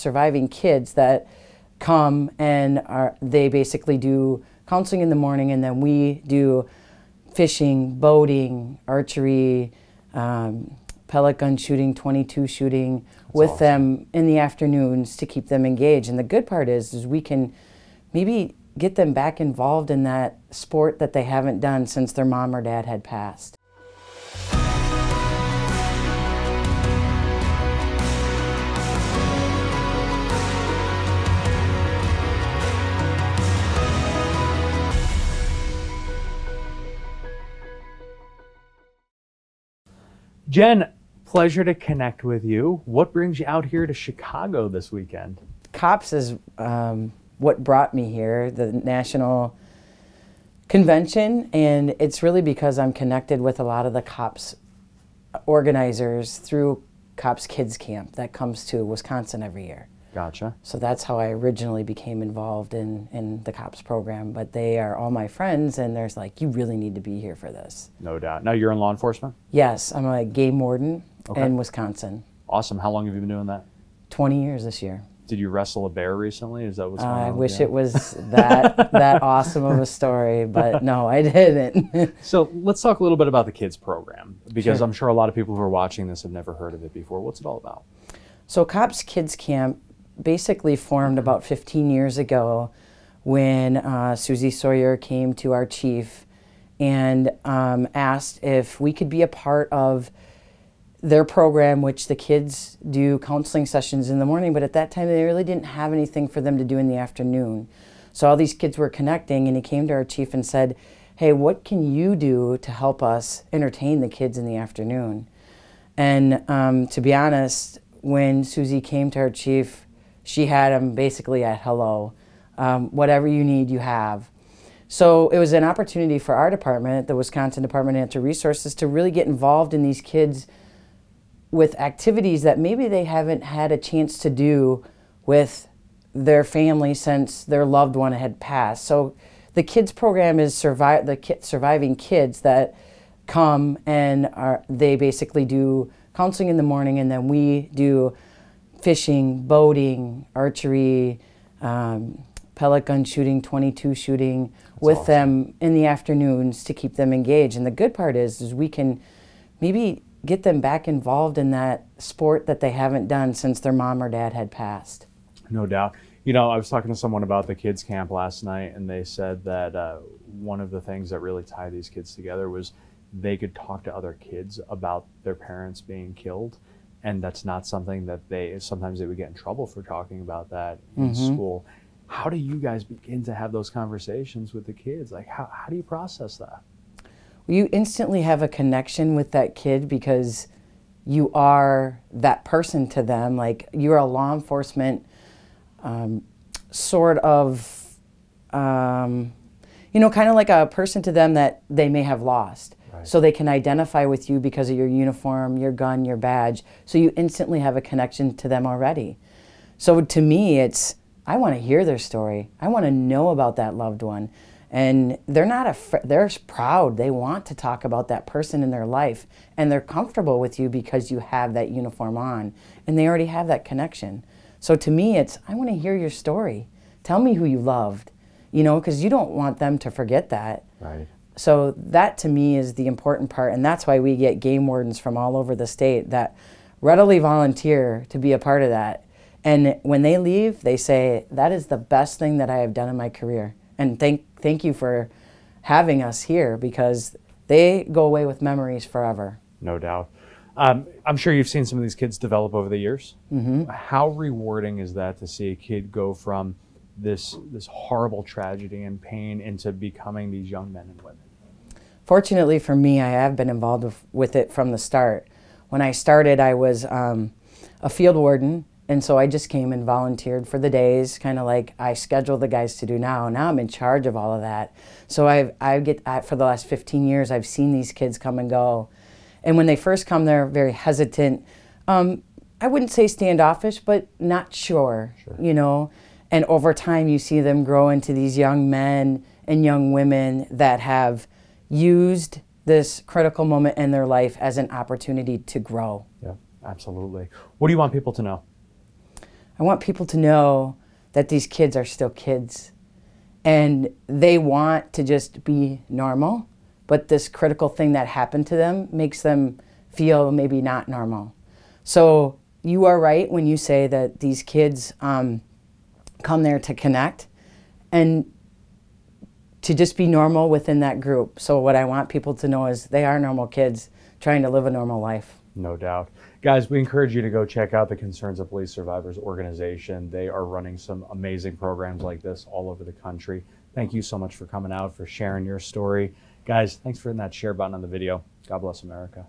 surviving kids that come and they basically do counseling in the morning, and then we do fishing, boating, archery, pellet gun shooting, 22 shooting with them in the afternoons to keep them engaged. And the good part is we can maybe get them back involved in that sport that they haven't done since their mom or dad had passed. Jen, pleasure to connect with you. What brings you out here to Chicago this weekend? COPS is what brought me here, the national convention, and it's really because I'm connected with a lot of the COPS organizers through COPS Kids Camp that comes to Wisconsin every year. Gotcha. So that's how I originally became involved in the COPS program, but they are all my friends, and there's like, you really need to be here for this. No doubt. Now you're in law enforcement? Yes, I'm a game warden in Wisconsin. Awesome. How long have you been doing that? 20 years this year. Did you wrestle a bear recently? Is that what's going on? I wish it was that awesome of a story, but no, I didn't. So let's talk a little bit about the kids program, because I'm sure a lot of people who are watching this have never heard of it before. What's it all about? So COPS Kids Camp basically formed about 15 years ago when Susie Sawyer came to our chief and asked if we could be a part of their program, which the kids do counseling sessions in the morning, but at that time they really didn't have anything for them to do in the afternoon. So all these kids were connecting, and he came to our chief and said, hey, what can you do to help us entertain the kids in the afternoon? And to be honest, when Susie came to our chief, she had him basically at hello. Whatever you need, you have. So it was an opportunity for our department, the Wisconsin Department of Natural Resources, to really get involved in these kids with activities that maybe they haven't had a chance to do with their family since their loved one had passed. So the kids program is surviving kids that come and they basically do counseling in the morning, and then we do fishing, boating, archery, pellet gun shooting, 22 shooting with them in the afternoons to keep them engaged. And the good part is we can maybe get them back involved in that sport that they haven't done since their mom or dad had passed. No doubt. You know, I was talking to someone about the kids camp last night, and they said that one of the things that really tied these kids together was they could talk to other kids about their parents being killed. And that's not something that sometimes they would get in trouble for talking about that in school. How do you guys begin to have those conversations with the kids? Like, how do you process that? You instantly have a connection with that kid because you are that person to them. Like, you're a law enforcement sort of, you know, kind of like a person to them that they may have lost. Right. So they can identify with you because of your uniform, your gun, your badge. So you instantly have a connection to them already. So to me, I want to hear their story. I want to know about that loved one. And they're not they're proud. They want to talk about that person in their life, and they're comfortable with you because you have that uniform on, and they already have that connection. So to me, I want to hear your story. Tell me who you loved, you know, because you don't want them to forget that. Right. So that to me is the important part, and that's why we get game wardens from all over the state that readily volunteer to be a part of that. And when they leave, they say, that is the best thing that I have done in my career. And thank you for having us here, because they go away with memories forever. No doubt. I'm sure you've seen some of these kids develop over the years. How rewarding is that to see a kid go from this horrible tragedy and pain into becoming these young men and women? Fortunately for me, I have been involved with it from the start. When I started, I was a field warden, and so I just came and volunteered for the days, kind of like I schedule the guys to do now. Now I'm in charge of all of that. So for the last 15 years, I've seen these kids come and go. And when they first come, they're very hesitant. I wouldn't say standoffish, but not sure, you know. And over time, you see them grow into these young men and young women that have used this critical moment in their life as an opportunity to grow. Yeah, absolutely. What do you want people to know? I want people to know that these kids are still kids and they want to just be normal, but this critical thing that happened to them makes them feel maybe not normal. So you are right when you say that these kids come there to connect and to just be normal within that group. So what I want people to know is they are normal kids trying to live a normal life. No doubt. Guys, we encourage you to go check out the Concerns of Police Survivors organization. They are running some amazing programs like this all over the country. Thank you so much for coming out, for sharing your story. Guys, thanks for hitting that share button on the video. God bless America.